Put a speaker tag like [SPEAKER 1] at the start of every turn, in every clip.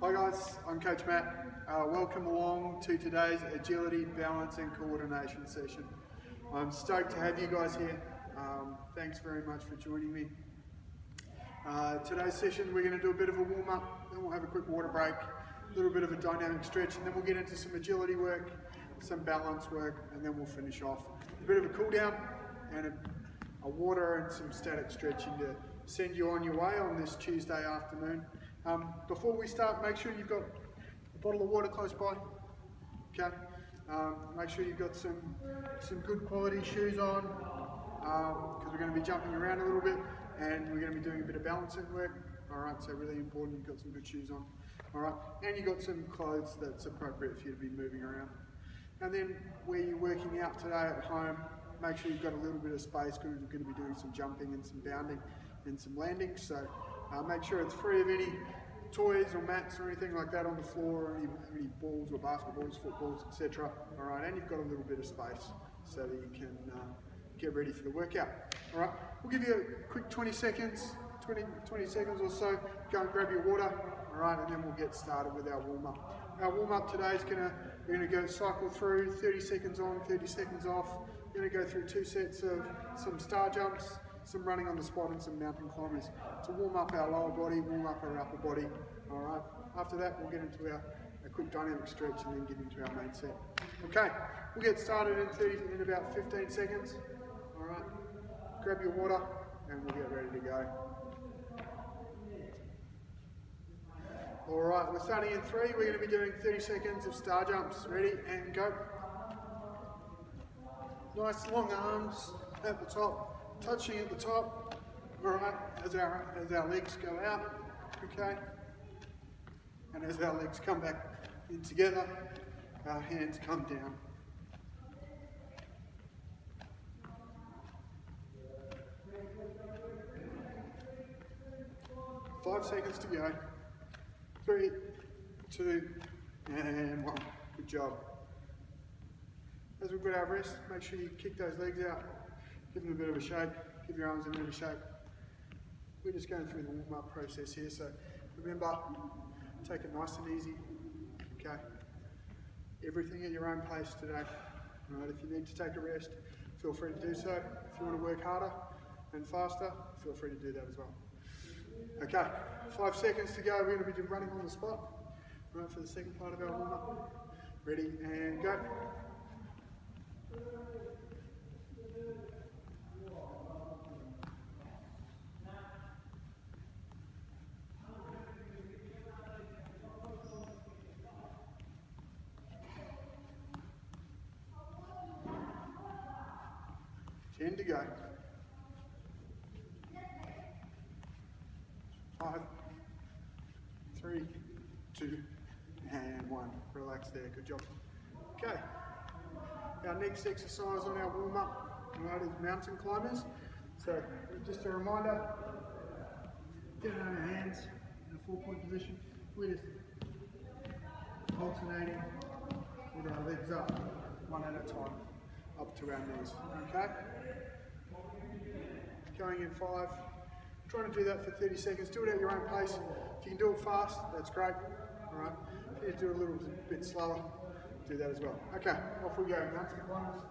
[SPEAKER 1] Hi guys, I'm Coach Matt. Welcome along to today's agility, balance and coordination session. I'm stoked to have you guys here. Thanks very much for joining me. Today's session we're going to do a bit of a warm up, then we'll have a quick water break, a little bit of a dynamic stretch, and then we'll get into some agility work, some balance work, and then we'll finish off a bit of a cool down and a water and some static stretching to send you on your way on this Tuesday afternoon. Before we start, make sure you've got a bottle of water close by. Okay. Make sure you've got some good quality shoes on, because we're going to be jumping around a little bit and we're going to be doing a bit of balancing work. Alright, so really important you've got some good shoes on. Alright, and you've got some clothes that's appropriate for you to be moving around. And then where you're working out today at home, make sure you've got a little bit of space because we're going to be doing some jumping and some bounding and some landing. So make sure it's free of any toys or mats or anything like that on the floor, or any balls or basketballs, footballs, etc. Alright, and you've got a little bit of space so that you can get ready for the workout. Alright, we'll give you a quick 20 seconds or so. Go and grab your water. Alright, and then we'll get started with our warm up. Our warm up today is we're going to go cycle through 30 seconds on, 30 seconds off. We're going to go through 2 sets of some star jumps, some running on the spot and some mountain climbers to warm up our lower body, warm up our upper body. Alright, after that we'll get into a quick dynamic stretch and then get into our main set. Okay, we'll get started in about 15 seconds. Alright, grab your water and we'll get ready to go. Alright, we're starting in 3. We're going to be doing 30 seconds of star jumps. Ready and go. Nice long arms at the top, touching at the top. Alright, as our legs go out. Okay. And as our legs come back in together, our hands come down. Five seconds to go. 3, 2, and 1. Good job. As we've got our rest, make sure you kick those legs out, give them a bit of a shake, give your arms a bit of a shake. We're just going through the warm-up process here, so remember, take it nice and easy. Okay. Everything at your own pace today. Alright, if you need to take a rest, feel free to do so. If you want to work harder and faster, feel free to do that as well. Okay, 5 seconds to go. We're going to be running on the spot, right, for the second part of our warm-up. Ready and go. Ten to go. 5, 3, 2, and 1. Relax there, good job. Okay, our next exercise on our warm-up is mountain climbers. So just a reminder, get on our hands in a 4-point position. We're just alternating with our legs up, one at a time, up to our knees. Okay? Going in 5. Trying to do that for 30 seconds. Do it at your own pace. If you can do it fast, that's great. Alright. If you do it a little bit slower, do that as well. Okay, off we go. Mountain climbers.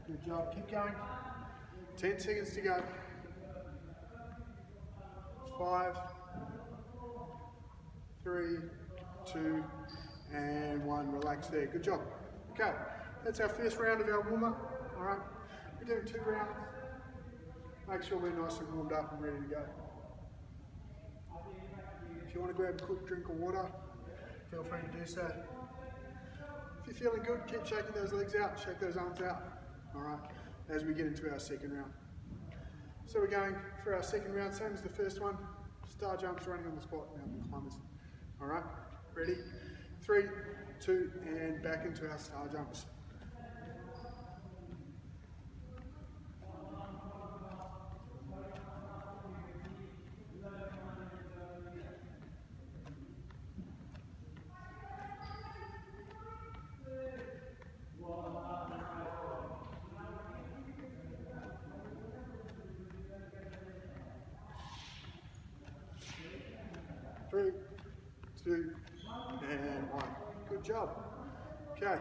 [SPEAKER 1] Good job. Keep going. 10 seconds to go. 5, 3, 2, and 1. Relax there. Good job. Okay, that's our first round of our warm-up. Alright, we're doing 2 rounds. Make sure we're nice and warmed up and ready to go. If you want to grab a quick drink of water, feel free to do so. If you're feeling good, keep shaking those legs out, shake those arms out. Alright, as we get into our second round. So we're going for our second round, same as the first one. Star jumps, running on the spot, mountain climbers. Alright, ready? 3, 2, and back into our star jumps. 2, and 1. Good job. Okay,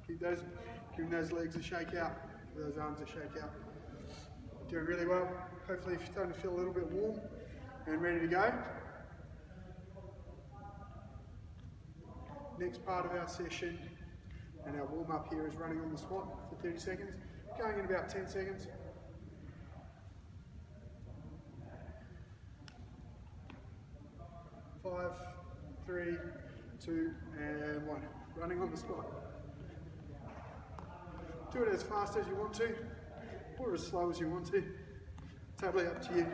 [SPEAKER 1] giving those legs a shake out, give those arms a shake out. Doing really well. Hopefully you're starting to feel a little bit warm and ready to go. Next part of our session and our warm up here is running on the squat for 30 seconds, going in about 10 seconds. Five, 3, 2, and 1. Running on the spot. Do it as fast as you want to, or as slow as you want to. Totally up to you.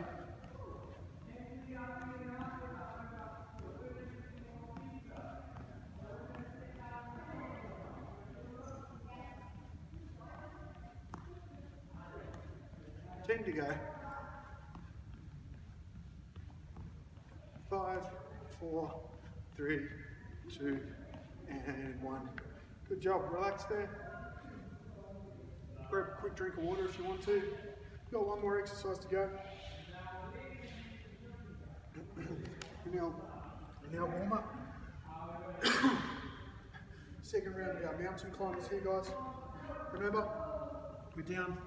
[SPEAKER 1] To go. 5, 4, 3, 2, and 1. Good job. Relax there. Grab a quick drink of water if you want to. Got one more exercise to go. Now warm up. Second round of our mountain climbers here, guys. Remember, we're down.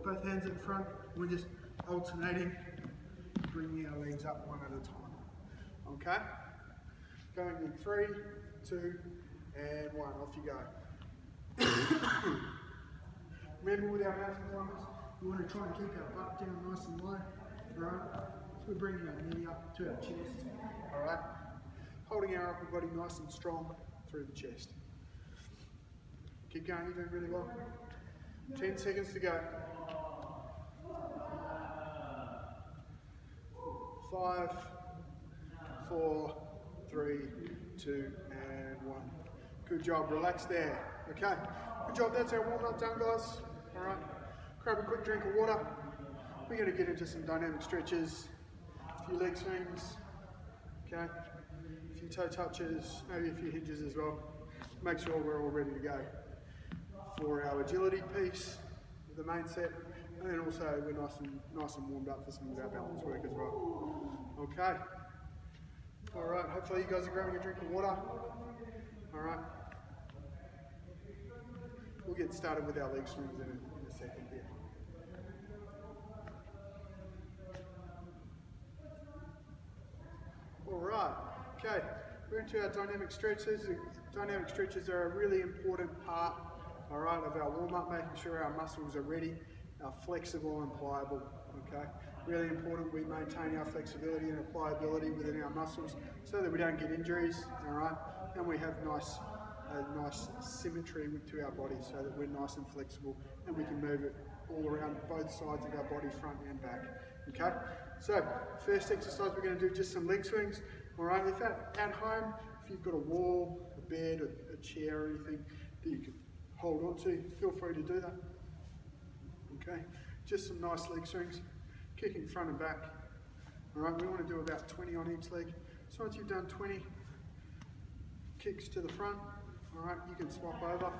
[SPEAKER 1] Both hands in front, we're just alternating, bringing our legs up one at a time. Okay? Going in 3, 2, and 1. Off you go. Remember with our mountain climbers, we want to try and keep our butt down nice and low. Alright? So we're bringing our knee up to our chest. Alright? Holding our upper body nice and strong through the chest. Keep going, you're doing really well. 10 seconds to go. 5, 4, 3, 2, and 1. Good job, relax there. Okay, good job, that's our warm up done, guys. Alright, grab a quick drink of water. We're going to get into some dynamic stretches, a few leg swings, okay, a few toe touches, maybe a few hinges as well. Make sure we're all ready to go for our agility piece, the main set. And then also we're nice and warmed up for some of our balance work as well. Okay. Alright, hopefully you guys are grabbing a drink of water. Alright. We'll get started with our leg swings in a second here. Alright, okay. We're into our dynamic stretches. Dynamic stretches are a really important part, alright, of our warm up, making sure our muscles are ready. Are flexible and pliable, okay? Really important we maintain our flexibility and pliability within our muscles so that we don't get injuries, all right? And we have a nice symmetry to our body so that we're nice and flexible and we can move it all around both sides of our body, front and back, okay? So, first exercise we're gonna do just some leg swings, all right? If at home, if you've got a wall, a bed, a chair or anything that you can hold on to, feel free to do that. Okay, just some nice leg swings, kicking front and back. All right, we want to do about 20 on each leg. So once you've done 20 kicks to the front, all right, you can swap over.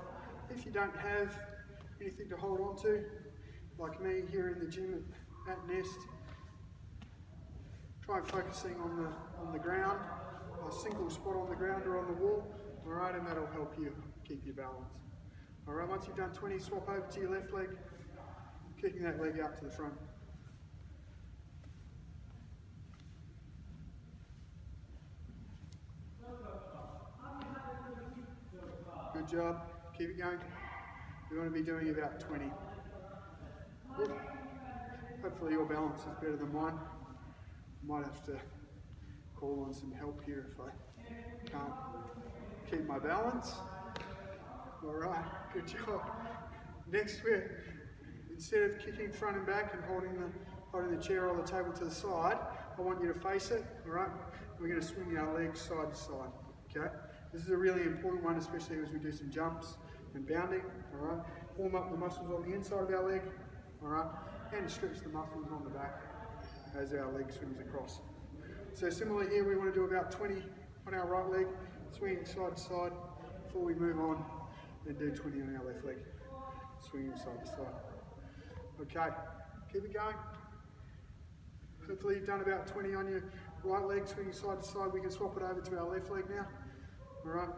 [SPEAKER 1] If you don't have anything to hold on to, like me here in the gym at Nest, try focusing on the ground, a single spot on the ground or on the wall, all right, and that'll help you keep your balance. All right, once you've done 20, swap over to your left leg, kicking that leg out to the front. Good job. Keep it going. We want to be doing about 20. Good. Hopefully your balance is better than mine. Might have to call on some help here if I can't keep my balance. All right. Good job. Next, instead of kicking front and back and holding the chair or the table to the side, I want you to face it, all right? We're going to swing our legs side to side, okay? This is a really important one, especially as we do some jumps and bounding, all right? Warm up the muscles on the inside of our leg, all right? And stretch the muscles on the back as our leg swings across. So similarly here, we want to do about 20 on our right leg, swinging side to side before we move on and do 20 on our left leg, swinging side to side. Okay, keep it going. Hopefully you've done about 20 on Right leg swinging side to side. We can swap it over to our left leg now. All right.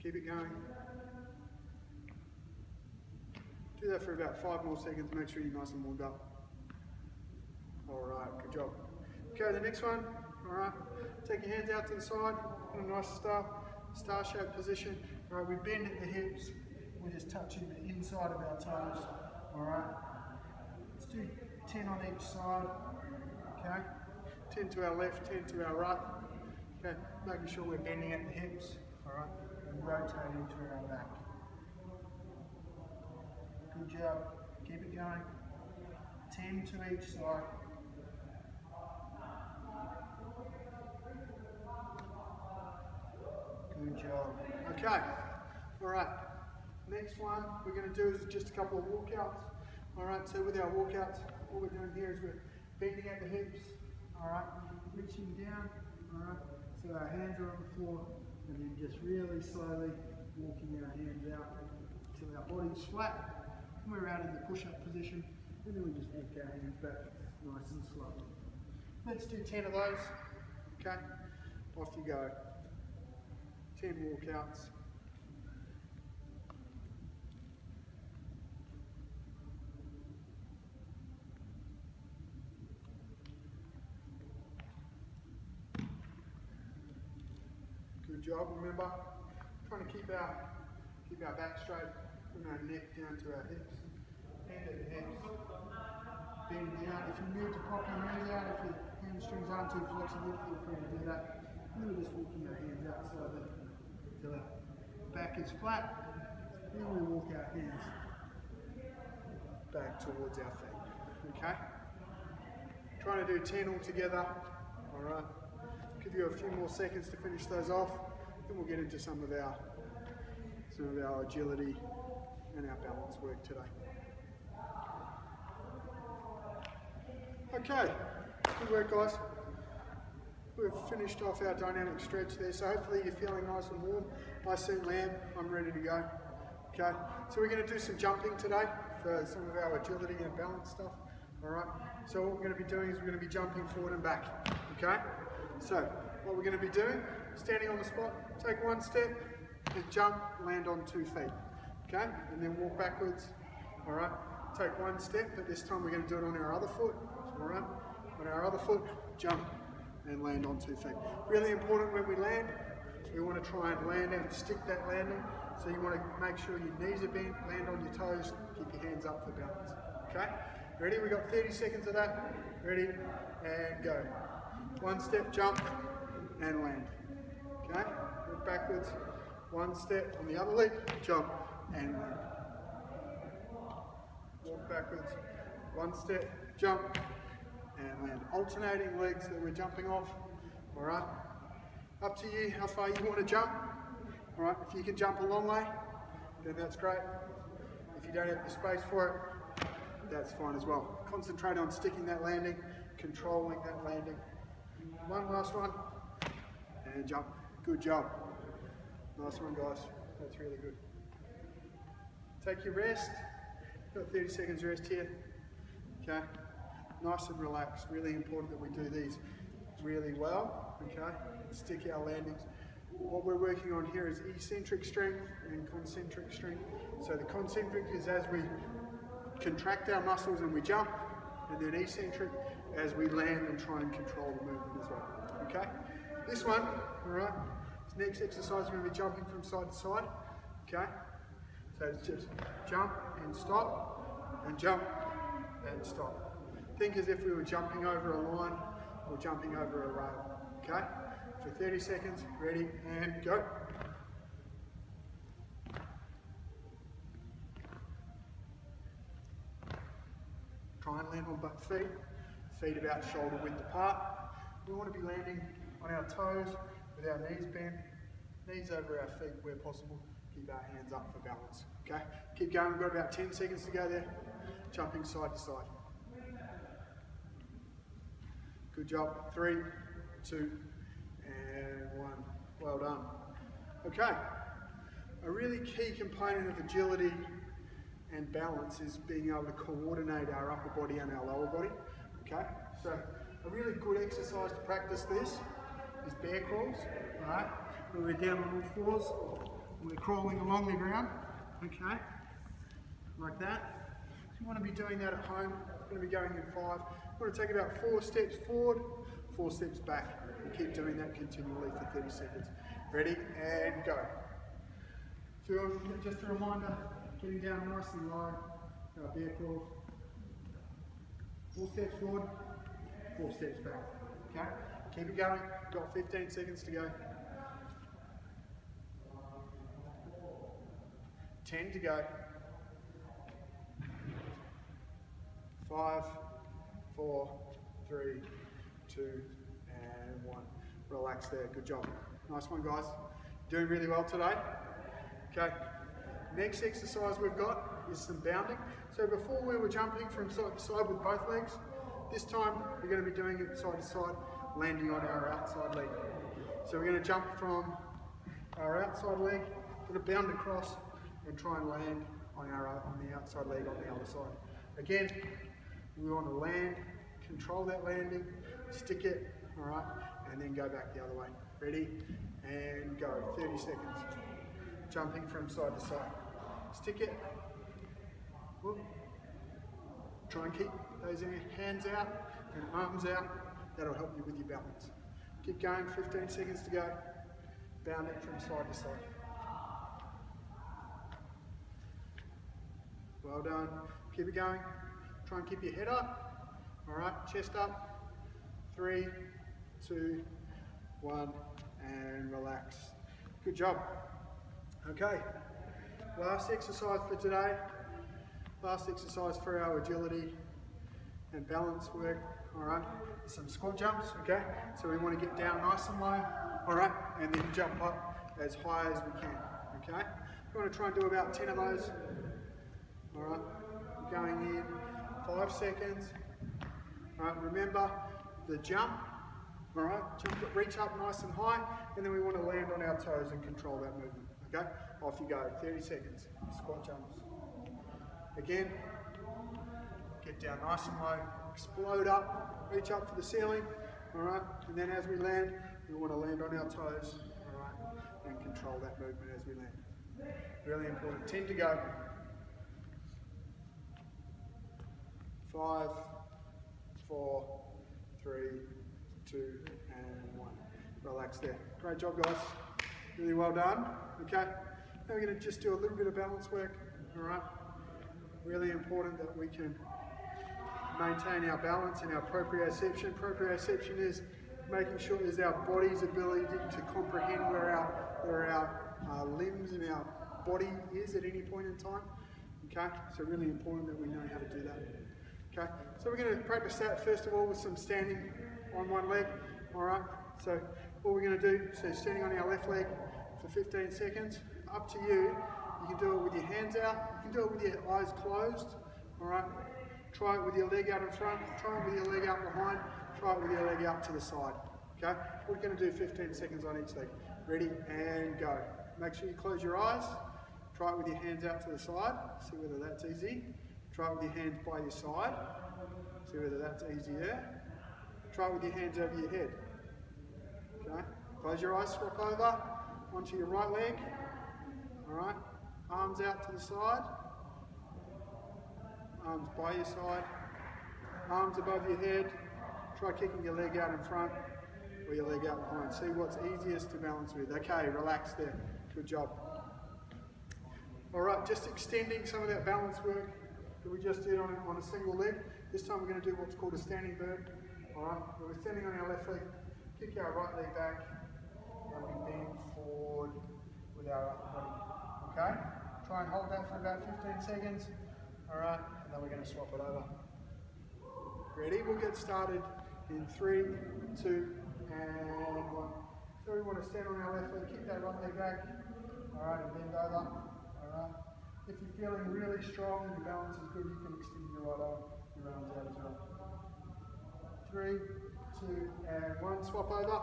[SPEAKER 1] Keep it going. Do that for about 5 more seconds. Make sure you're nice and warmed up. All right, good job. Okay, the next one. All right, take your hands out to the side in a nice star-shaped position. All right, we bend at the hips. We're just touching the inside of our toes. All right. Let's do 10 on each side. Okay. 10 to our left, 10 to our right. Okay. Making sure we're bending at the hips. All right. And rotating through our back. Good job. Keep it going. 10 to each side. Good job. Okay. All right. Next one we're going to do is just a couple of walkouts. All right. So with our walkouts, what we're doing here is we're bending at the hips. All right. Reaching down. All right. So our hands are on the floor, and then just really slowly walking our hands out till our body's flat. And we're out in the push-up position, and then we just walk our hands back nice and slow. Let's do 10 of those. Okay. Off you go. 10 walkouts. Good job. Remember, trying to keep our back straight from our neck down to our hips. Hand at the hips. Bend down. If you need to pop your knees out, if your hamstrings aren't too flexible, feel free to do that. And then we're just walking our hands out slowly until our back is flat. Then we walk our hands back towards our feet. Okay? Trying to do 10 all together. Alright. Give you a few more seconds to finish those off. Then we'll get into some of our agility and our balance work today. Okay, good work guys. We've finished off our dynamic stretch there, so hopefully you're feeling nice and warm. I certainly am. I'm ready to go. Okay, so we're going to do some jumping today for some of our agility and balance stuff. Alright, so what we're going to be doing is we're going to be jumping forward and back. Okay, so what we're going to be doing, standing on the spot, take one step and jump, land on 2 feet. Okay, and then walk backwards. Alright, take one step, but this time we're going to do it on our other foot. Alright, on our other foot, jump and land on 2 feet. Really important when we land, we want to try and land and stick that landing. So you want to make sure your knees are bent, land on your toes, keep your hands up for balance. Okay, ready? We've got 30 seconds of that. Ready, and go. One step, jump and land. Okay, look backwards. One step on the other leg, jump and land. Walk backwards. One step, jump and land. Alternating legs that we're jumping off. Alright, up to you how far you want to jump. Alright, if you can jump a long way, then that's great. If you don't have the space for it, that's fine as well. Concentrate on sticking that landing, controlling that landing. One last one, and jump. Good job. Nice one guys, that's really good. Take your rest, got 30 seconds rest here. Okay, nice and relaxed. Really important that we do these really well, okay, stick our landings. What we're working on here is eccentric strength and concentric strength. So the concentric is as we contract our muscles and we jump, and then eccentric as we land and try and control the movement as well. Okay? This one, alright, this next exercise we're going to be jumping from side to side. Okay? So it's just jump and stop, and jump and stop. Think as if we were jumping over a line or jumping over a rail. Okay? For 30 seconds, ready, and go. Try and land on both feet. Feet about shoulder width apart. We want to be landing on our toes with our knees bent. Knees over our feet where possible. Keep our hands up for balance. Okay? Keep going. We've got about 10 seconds to go there. Jumping side to side. Good job. 3, 2, and 1. Well done. Okay. A really key component of agility and balance is being able to coordinate our upper body and our lower body. Okay, so a really good exercise to practice this is bear crawls. All right, where we're down on all fours, we're crawling along the ground. Okay, like that. So you want to be doing that at home. We're going to be going in 5. You want to take about 4 steps forward, 4 steps back, and keep doing that continually for 30 seconds. Ready, and go. So just a reminder, getting down nice and low, our bear crawls. 4 steps forward, 4 steps back. Okay, keep it going. Got 15 seconds to go. 10 to go. 5, 4, 3, 2, and 1. Relax there. Good job. Nice one, guys. Doing really well today. Okay. Next exercise we've got is some bounding. So before we were jumping from side to side with both legs, this time we're going to be doing it side to side, landing on our outside leg. So we're going to jump from our outside leg, we're going to bound across and try and land on the outside leg on the other side. Again, we want to land, control that landing, stick it, all right, and then go back the other way. Ready, and go. 30 seconds. Jumping from side to side. Stick it. Whoop. Try and keep those hands out and arms out. That'll help you with your balance. Keep going, 15 seconds to go. Bound it from side to side. Well done. Keep it going. Try and keep your head up. All right, chest up. 3, 2, 1, and relax. Good job. Okay, last exercise for today. Last exercise for our agility and balance work. All right, some squat jumps. Okay, so we want to get down nice and low. All right, and then jump up as high as we can. Okay, we want to try and do about 10 of those. All right, going in 5 seconds. All right, remember the jump. All right, reach up nice and high, and then we want to land on our toes and control that movement. Okay, off you go. 30 seconds. Squat jumps. Again, get down nice and low, explode up, reach up for the ceiling. All right, and then as we land, we want to land on our toes. All right, and control that movement as we land. Really important. 10 to go. 5, 4, 3, 2, and 1. Relax there. Great job, guys. Really well done. Okay. Now we're going to just do a little bit of balance work. All right. Really important that we can maintain our balance and our proprioception. Proprioception is making sure is our body's ability to comprehend where our limbs and our body is at any point in time. Okay. So really important that we know how to do that. Okay. So we're going to practice that first of all with some standing on one leg. All right. So what we're going to do, so standing on our left leg for 15 seconds, up to you. You can do it with your hands out, you can do it with your eyes closed, all right? Try it with your leg out in front, try it with your leg out behind, try it with your leg out to the side, okay? We're going to do 15 seconds on each leg. Ready, and go. Make sure you close your eyes, try it with your hands out to the side, see whether that's easy. Try it with your hands by your side, see whether that's easy there. Try it with your hands over your head, okay? Close your eyes, swap over. Onto your right leg, all right, arms out to the side, arms by your side, arms above your head, try kicking your leg out in front or your leg out behind, see what's easiest to balance with. Okay, relax there, good job. All right, just extending some of that balance work that we just did on a single leg. This time we're going to do what's called a standing bird, all right, we're standing on our left leg, kick our right leg back, and we bend forward with our upper body. Okay? Try and hold that for about 15 seconds. Alright, and then we're going to swap it over. Ready? We'll get started in 3, 2, and 1. So we want to stand on our left leg, kick that right leg back. Alright, and bend over. Alright. If you're feeling really strong and your balance is good, you can extend your right arm, your arms out as well. 3, 2, and 1. Swap over.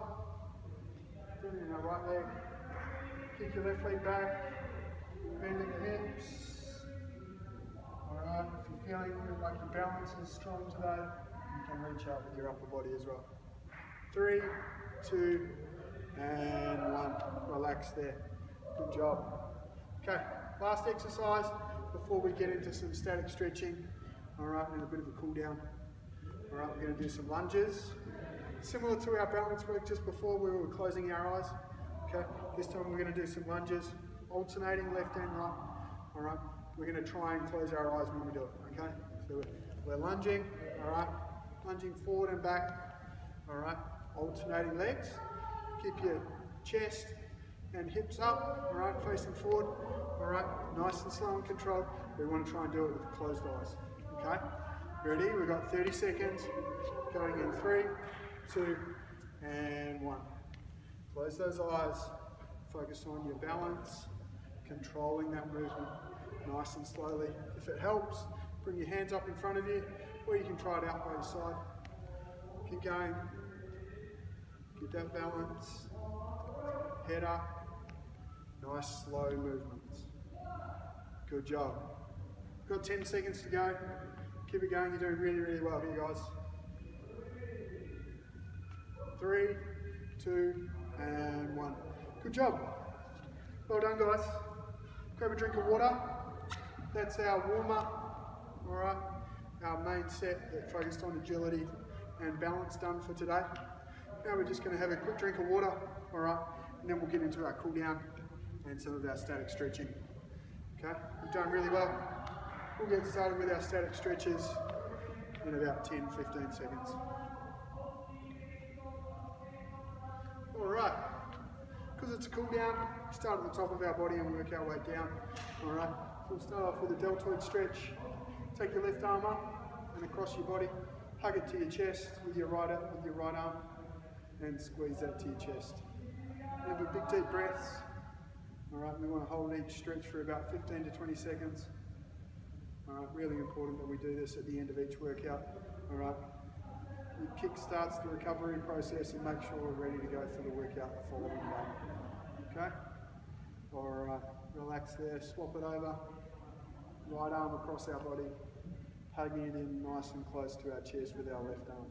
[SPEAKER 1] In our right leg, kick your left leg back, bending the hips, Alright, if you're feeling like your balance is strong today, you can reach out with your upper body as well. 3, 2, and 1. Relax there. Good job. Okay, last exercise before we get into some static stretching. Alright, and a bit of a cool down. Alright, we're going to do some lunges. Similar to our balance work just before, where we were closing our eyes. Okay, this time we're going to do some lunges, alternating left and right. Alright, we're going to try and close our eyes when we do it. Okay, so we're lunging. Alright, lunging forward and back. Alright, alternating legs. Keep your chest and hips up. Alright, facing forward. Alright, nice and slow and controlled. We want to try and do it with closed eyes. Okay, ready? We've got 30 seconds. Going in 3, 2, and 1. Close those eyes. Focus on your balance, controlling that movement nice and slowly. If it helps, bring your hands up in front of you, or you can try it out by your side. Keep going. Keep that balance. Head up. Nice slow movements. Good job. Got 10 seconds to go. Keep it going. You're doing really, really well here, guys. 3, 2, and 1. Good job. Well done, guys. Grab a drink of water. That's our warm-up. Alright. Our main set that focused on agility and balance done for today. Now we're just going to have a quick drink of water. Alright. And then we'll get into our cool down and some of our static stretching. Okay. We've done really well. We'll get started with our static stretches in about 10-15 seconds. Alright, because it's a cool down, start at the top of our body and work our way down. Alright, so we'll start off with a deltoid stretch. Take your left arm up and across your body, hug it to your chest with your right arm, and squeeze that to your chest. Remember, big deep breaths. Alright, we want to hold each stretch for about 15 to 20 seconds. Alright, really important that we do this at the end of each workout. Alright. It kick-starts the recovery process and make sure we're ready to go for the workout the following day. Okay? Alright, relax there, swap it over. Right arm across our body, hugging it in nice and close to our chest with our left arm.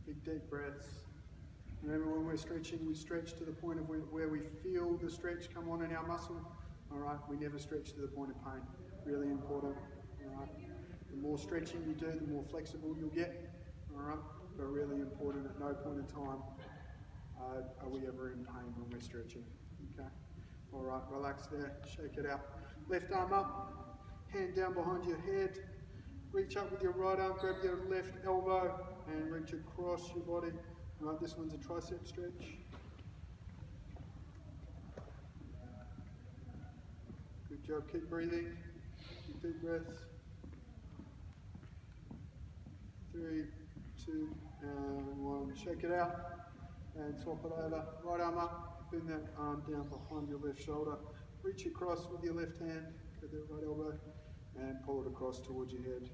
[SPEAKER 1] Big deep breaths. Remember, when we're stretching, we stretch to the point of where we feel the stretch come on in our muscle. Alright, we never stretch to the point of pain. Really important. Alright, the more stretching you do, the more flexible you'll get. Alright, but really important, at no point in time are we ever in pain when we're stretching. Okay, alright, relax there, shake it out. Left arm up, hand down behind your head, reach up with your right arm, grab your left elbow and reach across your body. Alright, this one's a tricep stretch. Good job, keep breathing. Deep breaths. 3, 2, and 1. Shake it out and swap it over. Right arm up, bring that arm down behind your left shoulder. Reach across with your left hand, grab that right elbow, and pull it across towards your head.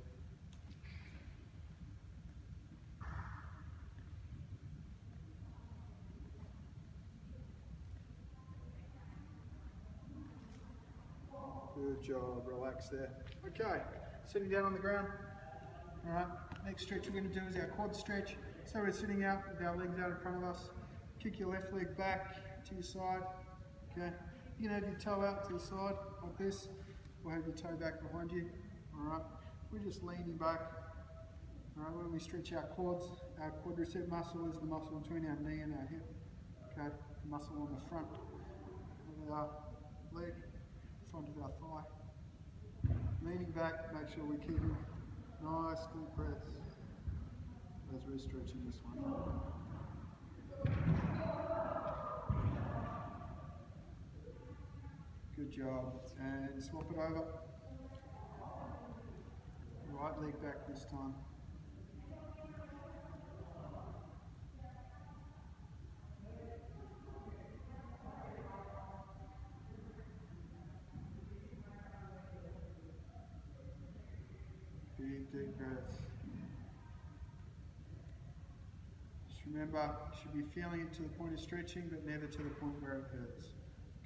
[SPEAKER 1] Good job, relax there. Okay, sitting down on the ground. Alright, next stretch we're going to do is our quad stretch. So we're sitting out with our legs out in front of us. Kick your left leg back to your side. Okay, you can have your toe out to the side like this, or have your toe back behind you. Alright, we're just leaning back. Alright, when we stretch our quads, our quadricep muscle is the muscle between our knee and our hip. Okay, the muscle on the front of our leg. Front of our thigh. Leaning back, make sure we're keeping nice deep breaths as we're stretching this one. Good job. And swap it over. Right leg back this time. Big deep breaths. Just remember, you should be feeling it to the point of stretching, but never to the point where it hurts.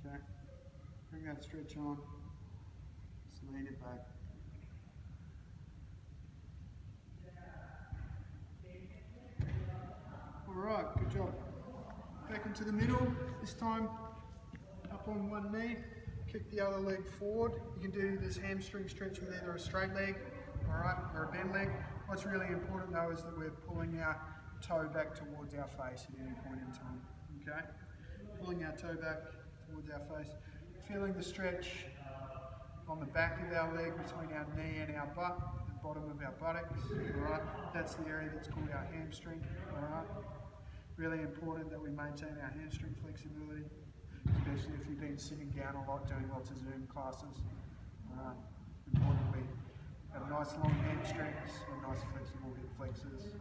[SPEAKER 1] Okay? Bring that stretch on. Just lean it back. Alright, good job. Back into the middle, this time up on one knee, kick the other leg forward. You can do this hamstring stretch with either a straight leg, alright, or a bent leg. What's really important though is that we're pulling our toe back towards our face at any point in time, okay? Pulling our toe back towards our face. Feeling the stretch on the back of our leg between our knee and our butt, the bottom of our buttocks, alright? That's the area that's called our hamstring, alright? Really important that we maintain our hamstring flexibility, especially if you've been sitting down a lot doing lots of Zoom classes. Importantly, have nice long hamstrings and nice flexible hip flexors.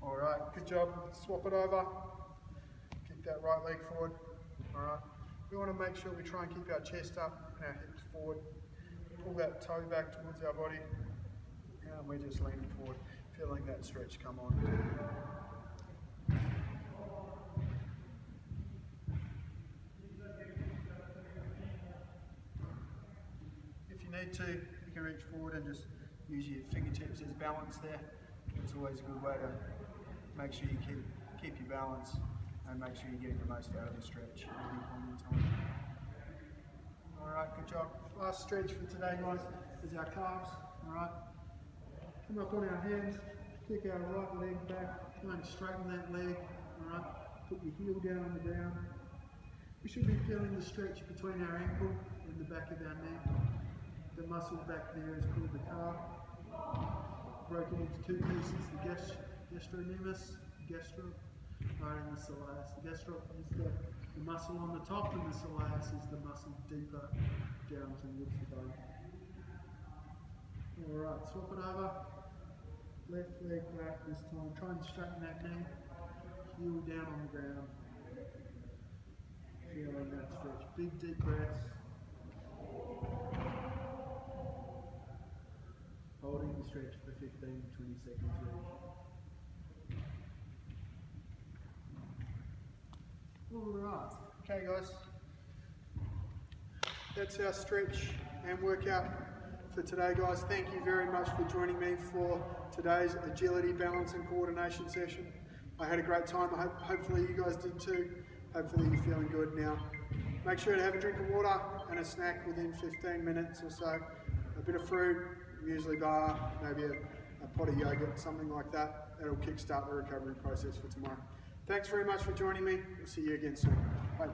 [SPEAKER 1] Alright, good job. Swap it over. Kick that right leg forward. Alright. We want to make sure we try and keep our chest up and our hips forward. Pull that toe back towards our body. And we're just leaning forward, feeling that stretch come on. If you need to, you can reach forward and just use your fingertips as balance there. It's always a good way to make sure you keep your balance and make sure you're getting the most out of the stretch at any point in time. Alright, good job. Last stretch for today, guys, is our calves. Alright. Come up on our hands, kick our right leg back, try and straighten that leg. Alright. Put your heel down on the ground. We should be feeling the stretch between our ankle and the back of our knee. The muscle back there is called the calf. Broken into two pieces, the gastrocnemius, gastro, and the soleus. The gastro is the muscle on the top, and the soleus is the muscle deeper down towards the bone. Alright, swap it over. Left leg back this time. Try and straighten that knee. Heel down on the ground. Feeling that stretch. Big deep breaths. Holding the stretch for 15 to 20 seconds each. Alright, okay guys, that's our stretch and workout for today, guys. Thank you very much for joining me for today's agility, balance and coordination session. I had a great time. Hopefully you guys did too. Hopefully you're feeling good now. Make sure to have a drink of water and a snack within 15 minutes or so. A bit of fruit, usually bar, maybe a pot of yogurt, something like that. That'll kickstart the recovery process for tomorrow. Thanks very much for joining me. We'll see you again soon. Bye.